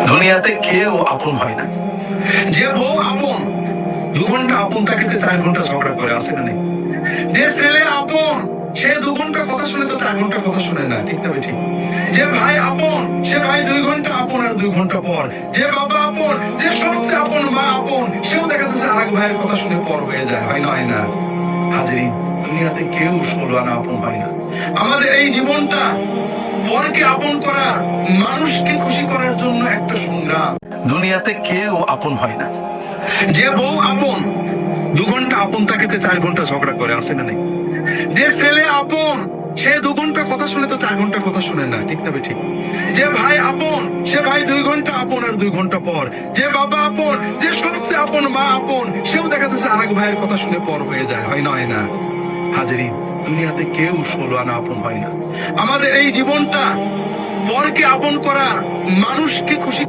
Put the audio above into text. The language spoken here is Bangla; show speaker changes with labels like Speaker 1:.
Speaker 1: দুনিয়াতে কেউ আপন হয় না। যে বউ আপন 2 ঘন্টা আপন থাকিতে 4 ঘন্টা ঝগড়া করে, আছে না নেই? যে ছেলে আপন সে 2 ঘন্টা কথা শুনে তো 4 ঘন্টা কথা শুনে না, ঠিক না ঠিক? যে ভাই আপন সে ভাই 2 ঘন্টা আপন আর 2 ঘন্টা পর। যে বাবা আপন, যে সবচেয়ে আপন মা আপন, সেও দেখা যাচ্ছে আরেক ভাইয়ের কথা শুনে পর হয়ে যায়, হয় না হয় না? হাজিরিন, দুনিয়াতে কেউ 16 আনা আপন হয় না। আমাদের এই জীবনটা পরকে আপন করার, মানুষকে খুশি করার জন্য একটা সংগ্রাম। দুনিয়াতে কেউ আপন হয় না। যে বউ আপন 2 ঘন্টা আপন থাকিতে 4 ঘন্টা ঝগড়া করে, আছে না নেই? যে ছেলে আপন সে 2 ঘন্টা কথা শুনে তো 4 ঘন্টা কথা শুনে না, ঠিক না ঠিক? যে ভাই আপন সে ভাই 2 ঘন্টা আপন আর 2 ঘন্টা পর। যে বাবা আপন, যে সবচেয়ে আপন মা আপন, সেও দেখা যাচ্ছে আরেক ভাইয়ের কথা শুনে পর হয়ে যায়, হয় না হয় না? হাজিরিন, দুনিয়াতে কেউ 16 আনা আপন হয় না। আমাদের এই জীবনটা পরকে আপন করার, মানুষকে খুশি